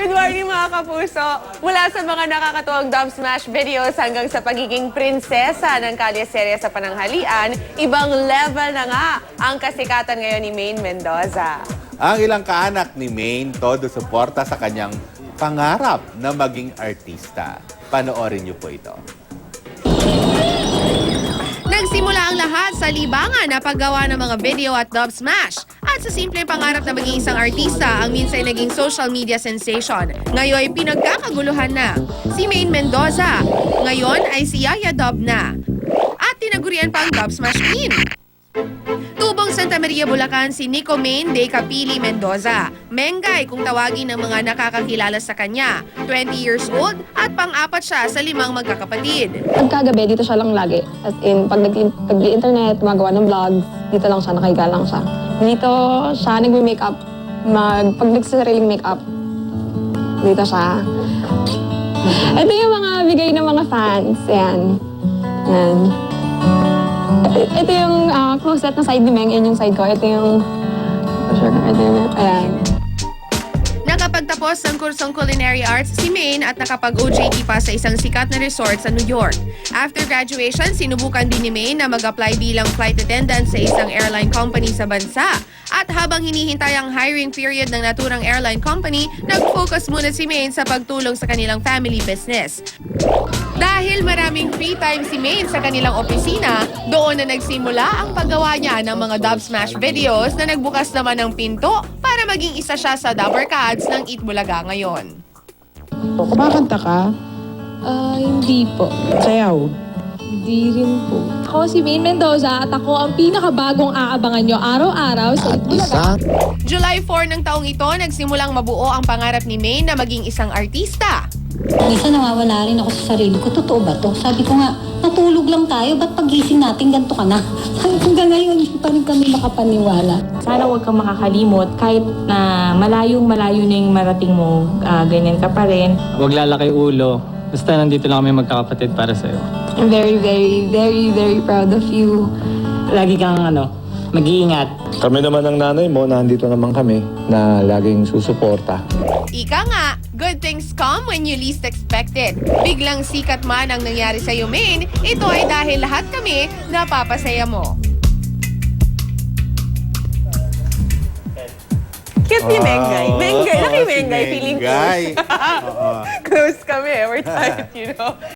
Good morning mga kapuso. Mula sa mga nakakatuwang dub smash videos hanggang sa pagiging prinsesa ng kalye-serye sa pananghalian, ibang level na nga ang kasikatan ngayon ni Maine Mendoza. Ang ilang kaanak ni Maine, todo suporta sa kanyang pangarap na maging artista. Panoorin niyo po ito. Nagsimula ang lahat sa libangan na paggawa ng mga video at dub smash. At sa simpleng pangarap na maging isang artista, ang minsan naging social media sensation. Ngayon ay pinagkakaguluhan na. Si Maine Mendoza, ngayon ay si Yaya Dub na. At tinagurian pa ang dub smash queen. Tubong Santa Maria, Bulacan, si Nico Maine de Capili Mendoza. Mengay kung tawagin ng mga nakakakilala sa kanya. 20 years old at pang-apat siya sa 5 magkakapatid. Pagkagabi, dito siya lang lagi. As in, pag nag-internet, gumagawa ng vlogs, dito lang siya, nakahiga lang siya. Dito siya nag-makeup. Pag nagsasariling makeup, dito siya. Ito yung mga bigay ng mga fans. Yan. Yan. Ito yung closet na side ni Meng, yan yung side ko. Ito yung... Ayan. Nakapagtapos ng kursong culinary arts si Maine at nakapag-OJT pa sa isang sikat na resort sa New York. After graduation, sinubukan din ni Maine na mag-apply bilang flight attendant sa isang airline company sa bansa. At habang hinihintay ang hiring period ng naturang airline company, nag-focus muna si Maine sa pagtulong sa kanilang family business. Dahil maraming free time si Maine sa kanilang opisina, doon na nagsimula ang paggawa niya ng mga dub smash videos na nagbukas naman ng pinto para maging isa siya sa Dubber Cats ng Eat Bulaga ngayon. Kumakanta ka? Hindi po. Sayaw? Hindi rin po. Ako si Maine Mendoza at ako ang pinakabagong aabangan nyo araw-araw sa Itbulaga. July 4 ng taong ito, nagsimulang mabuo ang pangarap ni Maine na maging isang artista. Minsan nawawala rin ako sa sarili ko. Totoo ba to? Sabi ko nga, natulog lang tayo. Ba't pagising natin ganito ka na? Hanggang ngayon, hindi pa rin kami makapaniwala. Sana huwag kang makakalimot kahit na malayong-malayo na yung marating mo, ganyan ka pa rin. Huwag lalaki ulo. Basta nandito lang kami magkakapatid para sa'yo. I'm very, very, very, very proud of you. Lagi kang mag-iingat. Kami naman ng nanay mo, nandito naman kami na laging susuporta. Ika nga, good things come when you least expect it. Biglang sikat man ang nangyari sa'yo, Maine, ito ay dahil lahat kami napapasaya mo. Cute ni Mengay. Mengay, Oo, laki si Mengay, feeling Mengay. close. Oo. Close kami, we're tight, you know.